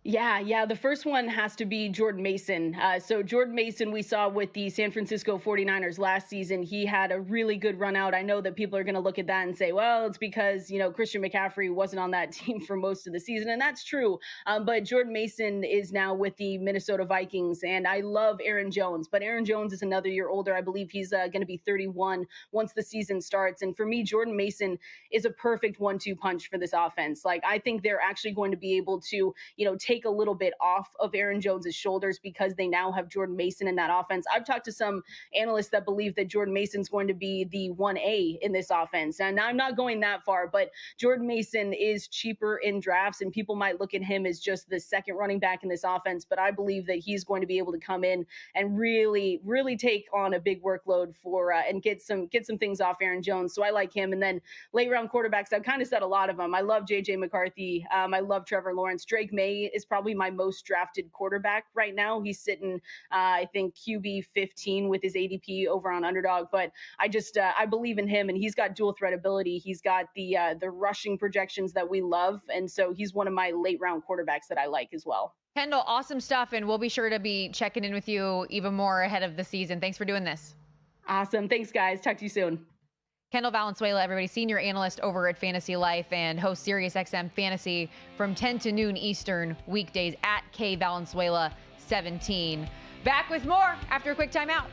Yeah. The first one has to be Jordan Mason. So Jordan Mason, we saw with the San Francisco 49ers last season, he had a really good run out. I know that people are going to look at that and say, well, it's because, Christian McCaffrey wasn't on that team for most of the season. And that's true. But Jordan Mason is now with the Minnesota Vikings. And I love Aaron Jones, but Aaron Jones is another year older. I believe he's going to be 31 once the season starts. And for me, Jordan Mason is a perfect 1-2 punch for this offense. Like, I think they're actually going to be able to, take take a little bit off of Aaron Jones's shoulders because they now have Jordan Mason in that offense. I've talked to some analysts that believe that Jordan Mason's going to be the 1A in this offense. And I'm not going that far, but Jordan Mason is cheaper in drafts, and people might look at him as just the second running back in this offense. But I believe that he's going to be able to come in and really, really take on a big workload for and get some things off Aaron Jones. So I like him. And then late round quarterbacks, I've kind of said a lot of them. I love JJ McCarthy. I love Trevor Lawrence. Drake May is probably my most drafted quarterback right now. He's sitting, I think, QB 15 with his ADP over on Underdog. But I believe in him, and he's got dual threat ability. He's got the rushing projections that we love, and so he's one of my late round quarterbacks that I like as well. Kendall, awesome stuff, and we'll be sure to be checking in with you even more ahead of the season. Thanks for doing this. Awesome. Thanks, guys. Talk to you soon. Kendall Valenzuela, everybody, senior analyst over at Fantasy Life and hosts SiriusXM Fantasy from 10 to noon Eastern weekdays at K Valenzuela 17. Back with more after a quick timeout.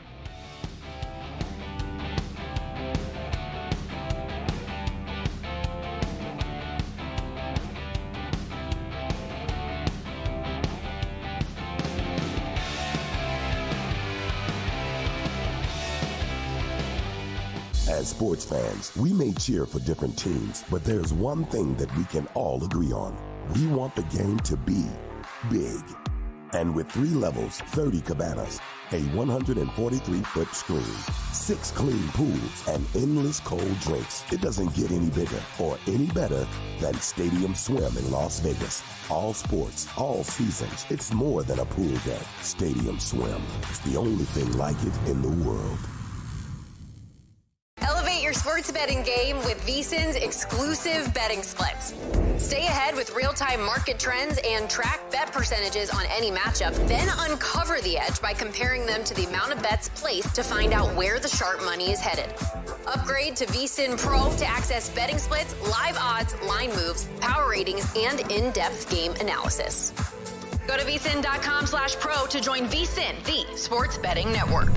As sports fans, we may cheer for different teams, but there's one thing that we can all agree on. We want the game to be big. And with 3 levels, 30 cabanas, a 143-foot screen, 6 clean pools, and endless cold drinks, it doesn't get any bigger or any better than Stadium Swim in Las Vegas. All sports, all seasons. It's more than a pool deck. Stadium Swim. It's the only thing like it in the world. Elevate your sports betting game with VSiN's exclusive betting splits. Stay ahead with real-time market trends and track bet percentages on any matchup. Then uncover the edge by comparing them to the amount of bets placed to find out where the sharp money is headed. Upgrade to VSiN Pro to access betting splits, live odds, line moves, power ratings, and in-depth game analysis. Go to vsin.com/pro to join VSiN, the sports betting network.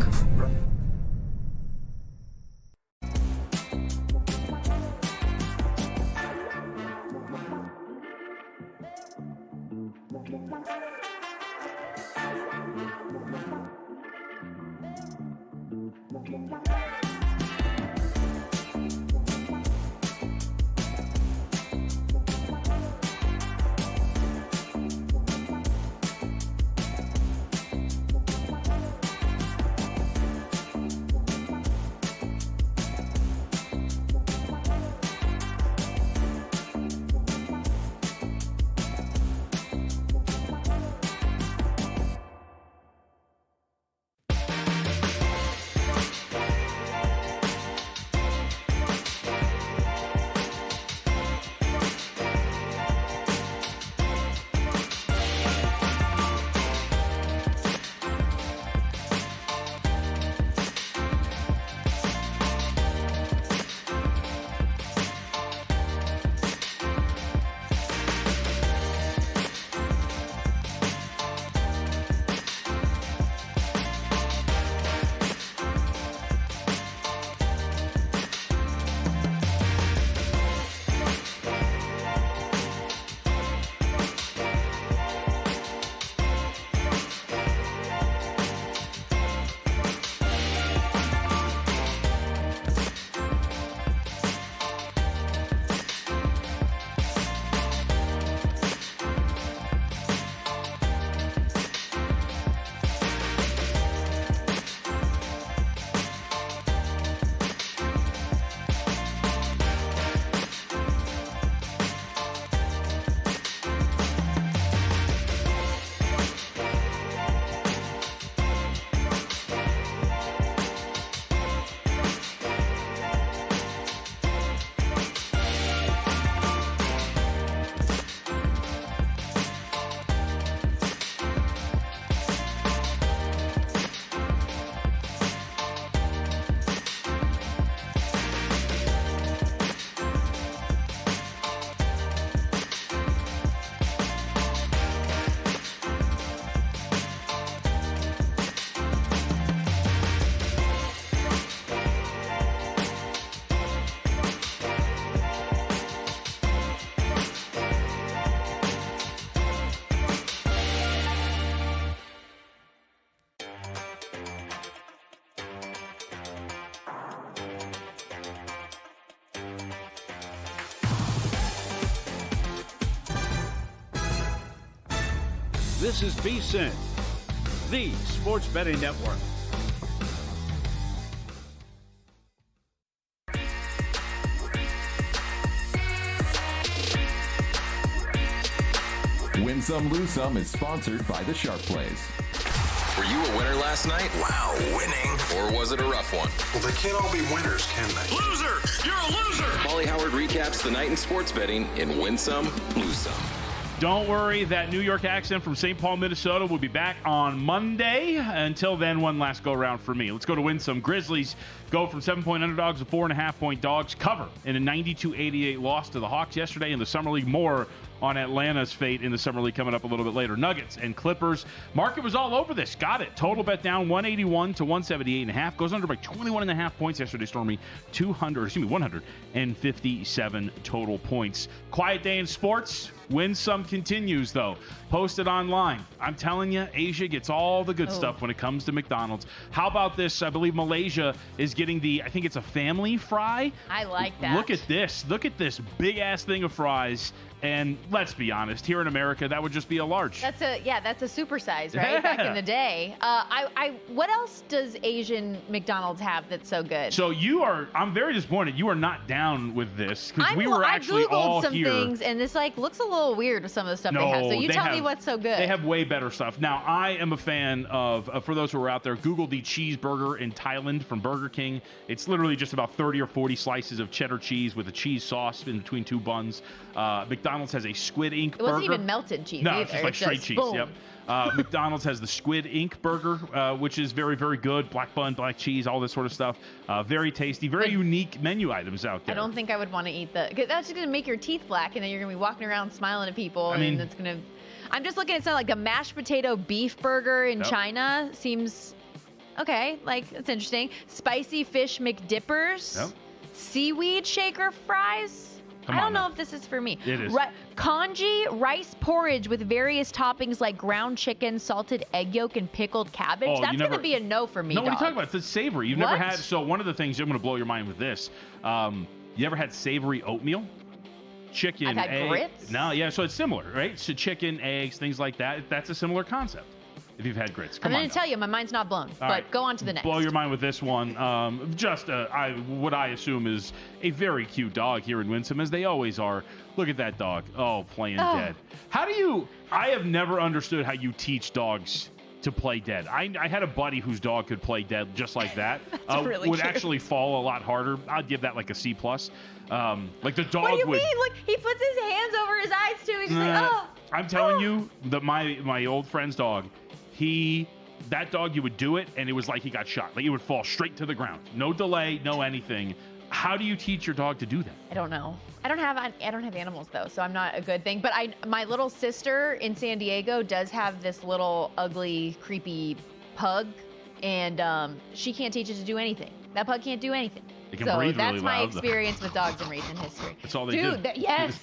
This is VSiN, the sports betting network. Win Some, Lose Some is sponsored by the Sharp Plays. Were you a winner last night? Wow, winning. Or was it a rough one? Well, they can't all be winners, can they? Loser! You're a loser! Paulie Howard recaps the night in sports betting in Win Some, Lose Some. Don't worry, that New York accent from St. Paul, Minnesota will be back on Monday. Until then, one last go-round for me. Let's go to Win Some. Grizzlies go from 7-point underdogs to 4.5-point dogs. Cover in a 92-88 loss to the Hawks yesterday in the Summer League. More on Atlanta's fate in the Summer League coming up a little bit later. Nuggets and Clippers. Market was all over this. Got it. Total bet down 181 to 178.5. Goes under by 21.5 points yesterday, Stormy. 157 total points. Quiet day in sports. Win Some continues, though. Posted online. I'm telling you, Asia gets all the good stuff when it comes to McDonald's. How about this? I believe Malaysia is getting I think it's a family fry. I like that. Look at this. Look at this big-ass thing of fries. And let's be honest, here in America, that would just be a large. That's a supersize, right? Back in the day. What else does Asian McDonald's have that's so good? So I'm very disappointed. You are not down with this because we were actually all some here. Things, and this looks a little weird with some of the stuff they have. So you tell me what's so good. They have way better stuff. Now, I am a fan of, for those who are out there, Google the cheeseburger in Thailand from Burger King. It's literally just about 30 or 40 slices of cheddar cheese with a cheese sauce in between two buns. McDonald's has a squid ink burger. It wasn't even melted cheese No, either. it's just like straight cheese. Boom. Yep. McDonald's has the squid ink burger, which is very, very good. Black bun, black cheese, all this sort of stuff. Very tasty, very unique menu items out there. I don't think I would want to eat because that's going to make your teeth black, and then you're going to be walking around smiling at people, and it's going to... I'm just looking at something like a mashed potato beef burger in China. Seems... Okay, it's interesting. Spicy fish McDippers. Yep. Seaweed shaker fries. I don't know if this is for me. It is. Congee rice porridge with various toppings like ground chicken, salted egg yolk, and pickled cabbage. That's going to be a no for me. No, what are you talking about? It's savory. You've What? never had... So one of the things, I'm going to blow your mind with this. You ever had savory oatmeal? Chicken, I've had egg. grits? No, yeah, so it's similar, right? So chicken, eggs, things like that. That's a similar concept. If you've had grits. I'm going to tell you, my mind's not blown. All right. Go on to the next. Blow your mind with this one. What I assume is a very cute dog here in Winsome, as they always are. Look at that dog. Oh, playing dead. I have never understood how you teach dogs to play dead. I had a buddy whose dog could play dead just like that. Really would cute. actually fall a lot harder. I'd give that like a C+. Like the dog What do you would... mean? Look, he puts his hands over his eyes too. He's just like, oh. I'm telling you, that my old friend's dog, that dog, you would do it, and it was like he got shot. Like, it would fall straight to the ground. No delay, no anything. How do you teach your dog to do that? I don't know. I don't have animals though, so I'm not a good thing. But my little sister in San Diego does have this little ugly, creepy pug, and she can't teach it to do anything. That pug can't do anything. It can breathe that's really my loud, experience with dogs in recent history. That's all they do. Dude, yes.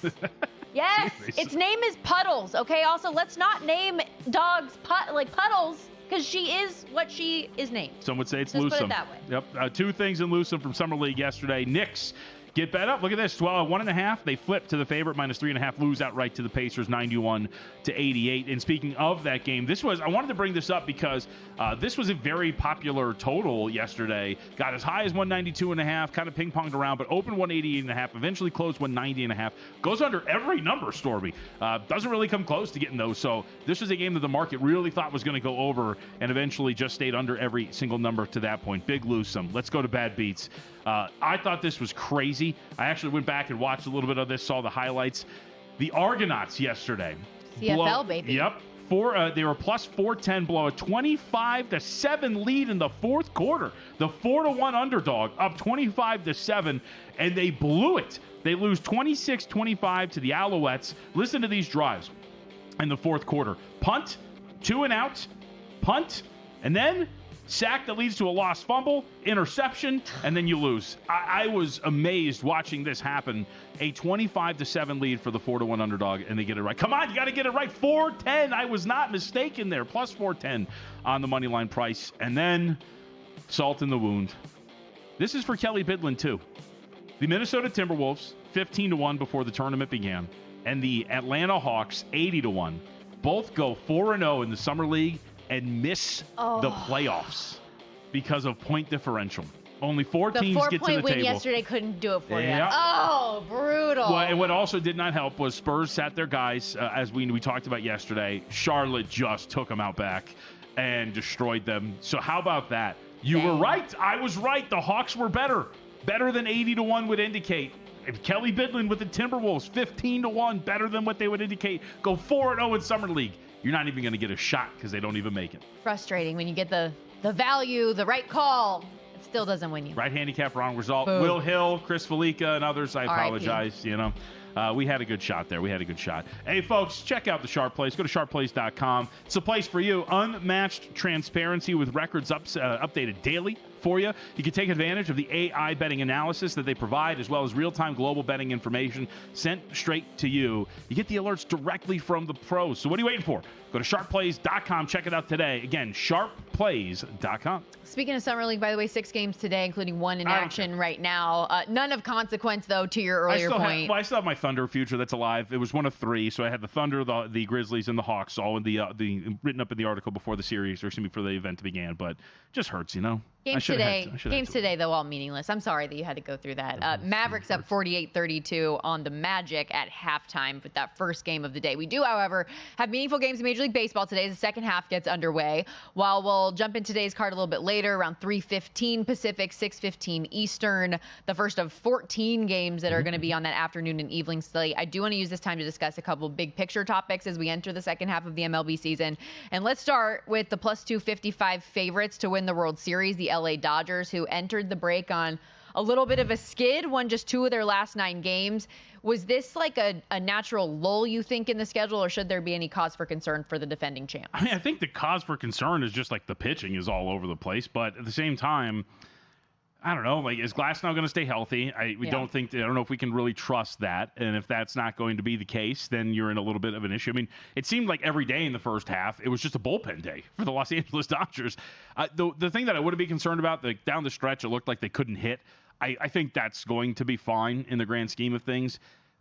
Yes, its name is Puddles. Okay. Also, let's not name dogs Puddles because she is what she is named. Some would say it's Just Lucem. put it that way. Yep. Two things in Lucem from Summer League yesterday. Knicks get bet up. Look at this. 1.5. They flip to the favorite. -3.5. Lose outright to the Pacers. 91-88. And speaking of that game, I wanted to bring this up because this was a very popular total yesterday. Got as high as 192.5. Kind of ping-ponged around, but opened 188.5. Eventually closed 190.5. Goes under every number, Stormy. Doesn't really come close to getting those. So this was a game that the market really thought was going to go over and eventually just stayed under every single number to that point. Big Lucem. Let's go to bad beats. I thought this was crazy. I actually went back and watched a little bit of this, saw the highlights. The Argonauts yesterday. CFL, baby. Yep. They were plus 410, blow a 25-7 lead in the fourth quarter. The 4-1 underdog up 25-7, and they blew it. They lose 26-25 to the Alouettes. Listen to these drives in the fourth quarter. Punt, 2 and out, punt, and then sack that leads to a lost fumble, interception, and then you lose. I was amazed watching this happen. A 25-7 lead for the 4-1 underdog, and they get it right. Come on, you got to get it right. 410. I was not mistaken there. Plus 410 on the money line price. And then salt in the wound. This is for Kelly Bidlin, too. The Minnesota Timberwolves, 15-1 before the tournament began, and the Atlanta Hawks, 80-1. both go 4-0 in the Summer League and miss the playoffs because of point differential. Only 4 teams get to the table. The 4-point win yesterday couldn't do it for you. Yeah. Oh, brutal. Well, and what also did not help was Spurs sat their guys, as we talked about yesterday. Charlotte just took them out back and destroyed them. So how about that? You were right. I was right. The Hawks were better. Better than 80-1 would indicate. If Kelly Bidlin with the Timberwolves, 15-1, better than what they would indicate. Go 4-0 in Summer League. You're not even going to get a shot because they don't even make it. Frustrating when you get the value, the right call. It still doesn't win you. Right handicap, wrong result. Boom. Will Hill, Chris Felica, and others, I apologize. We had a good shot there. Hey, folks, check out the Sharp Place. Go to sharpplace.com. It's a place for you. Unmatched transparency with records updated daily for you. You can take advantage of the AI betting analysis that they provide, as well as real-time global betting information sent straight to you. You get the alerts directly from the pros. So what are you waiting for? Go to sharpplace.com. Check it out today. Again, sharpplace.com. Speaking of Summer League, by the way, 6 games today, including 1 in action right now. None of consequence, though, to your earlier point. I still have my Thunder future that's alive. It was one of 3, so I had the Thunder, the Grizzlies, and the Hawks all in the written up in the article before the series, or before the event began. But just hurts, Games today, though, all meaningless. I'm sorry that you had to go through that. Mavericks up 48-32 on the Magic at halftime with that first game of the day. We do, however, have meaningful games in Major League Baseball today. The second half gets underway. While we'll jump in today's card a little bit later, around 3:15 Pacific, 6:15 Eastern, the first of 14 games that are going to be on that afternoon and evening slate. I do want to use this time to discuss a couple of big picture topics as we enter the second half of the MLB season. And let's start with the plus 255 favorites to win the World Series, the LA Dodgers, who entered the break on a little bit of a skid, won just 2 of their last 9 games. Was this like a natural lull, you think, in the schedule, or should there be any cause for concern for the defending champs? I think the cause for concern is just like the pitching is all over the place. But at the same time, I don't know. Like, is Glasnow going to stay healthy? I don't know if we can really trust that. And if that's not going to be the case, then you're in a little bit of an issue. I mean, it seemed like every day in the first half, it was just a bullpen day for the Los Angeles Dodgers. The thing that I would be concerned about, down the stretch, it looked like they couldn't hit. I think that's going to be fine in the grand scheme of things.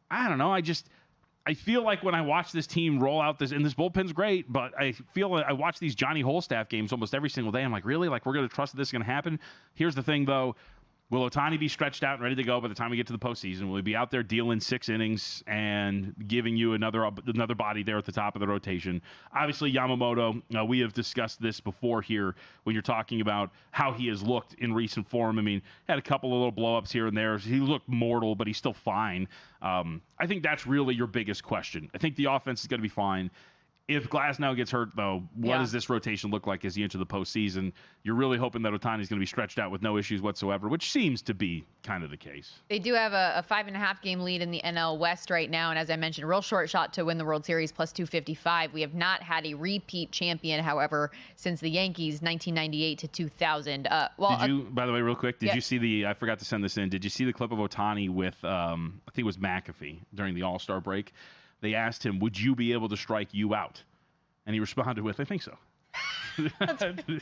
I don't know. I feel like when I watch this team roll out this, and this bullpen's great, but I feel like I watch these Johnny Holstaff games almost every single day. I'm like, really? Like, we're going to trust that this is going to happen? Here's the thing, though. Will Ohtani be stretched out and ready to go by the time we get to the postseason? Will he be out there dealing 6 innings and giving you another body there at the top of the rotation? Obviously, Yamamoto, we have discussed this before here when you're talking about how he has looked in recent form. I mean, had a couple of little blow-ups here and there. He looked mortal, but he's still fine. I think that's really your biggest question. I think the offense is going to be fine. If Glasnow gets hurt, though, what does this rotation look like as you enter the postseason? You're really hoping that Ohtani is going to be stretched out with no issues whatsoever, which seems to be kind of the case. They do have a 5.5 game lead in the NL West right now, and as I mentioned, a real short shot to win the World Series, plus 255. We have not had a repeat champion, however, since the Yankees, 1998 to 2000. Did you, by the way, real quick, did you see I forgot to send this in, did you see the clip of Ohtani with, I think it was McAfee during the All-Star break? They asked him, would you be able to strike you out? And he responded with, I think so. That's pretty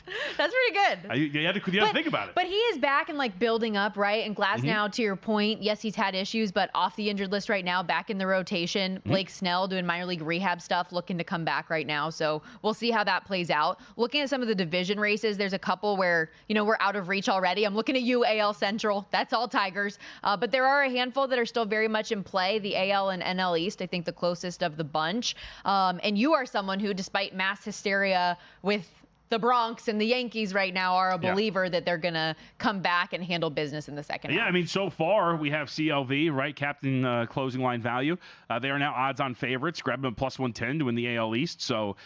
good. You had to think about it. But he is back and building up, right? And Glasnow, to your point, yes, he's had issues, but off the injured list right now, back in the rotation. Blake Snell doing minor league rehab stuff, looking to come back right now. So we'll see how that plays out. Looking at some of the division races, there's a couple where, we're out of reach already. I'm looking at you, AL Central. That's all Tigers. But there are a handful that are still very much in play. The AL and NL East, I think the closest of the bunch. And you are someone who, despite mass hysteria with the Bronx and the Yankees right now, are a believer that they're going to come back and handle business in the second half. Yeah, I mean, so far we have CLV, right? Captain closing line value. They are now odds-on favorites. Grab them at plus 110 to win the AL East. So,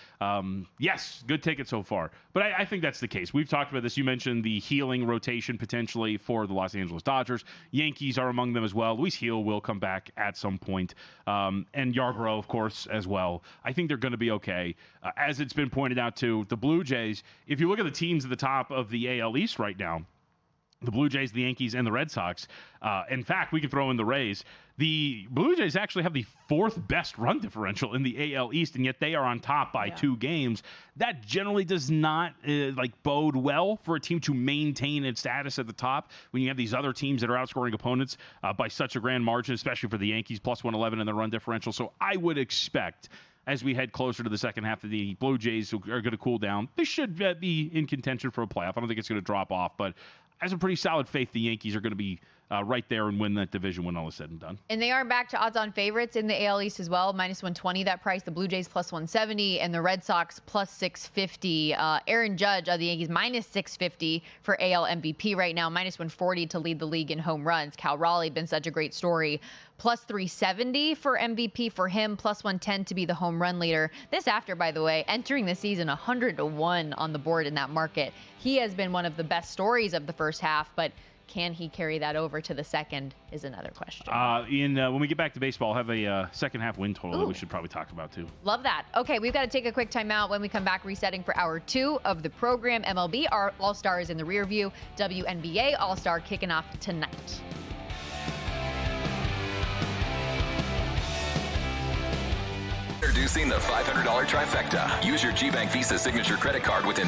yes, good ticket so far. But I think that's the case. We've talked about this. You mentioned the healing rotation potentially for the Los Angeles Dodgers. Yankees are among them as well. Luis Gil will come back at some point. And Yarbrough, of course, as well. I think they're going to be okay. As it's been pointed out, too, the Blue Jays, if you look at the teams at the top of the AL East right now, the Blue Jays, the Yankees, and the Red Sox. In fact, we could throw in the Rays. The Blue Jays actually have the 4th best run differential in the AL East, and yet they are on top by 2 games. That generally does not bode well for a team to maintain its status at the top when you have these other teams that are outscoring opponents by such a grand margin, especially for the Yankees, plus 111 in the run differential. So I would expect, as we head closer to the second half of the Blue Jays are going to cool down. They should be in contention for a playoff. I don't think it's going to drop off, but I have a pretty solid faith the Yankees are going to be right there and win that division when all is said and done. And they are back to odds-on favorites in the AL East as well, -120 that price. The Blue Jays +170 and the Red Sox +650. Aaron Judge of the Yankees -650 for AL MVP right now, -140 to lead the league in home runs. Cal Raleigh been such a great story. +370 for MVP for him, +110 to be the home run leader. This after, by the way, entering the season 100-1 on the board in that market. He has been one of the best stories of the first half, but can he carry that over to the second is another question. When we get back to baseball, I'll have a second half win total that we should probably talk about too. Love that. Okay, we've got to take a quick timeout. When we come back, resetting for hour 2 of the program. MLB, our All-Star is in the rear view. WNBA All-Star kicking off tonight. Introducing the $500 trifecta. Use your GBank Visa signature credit card within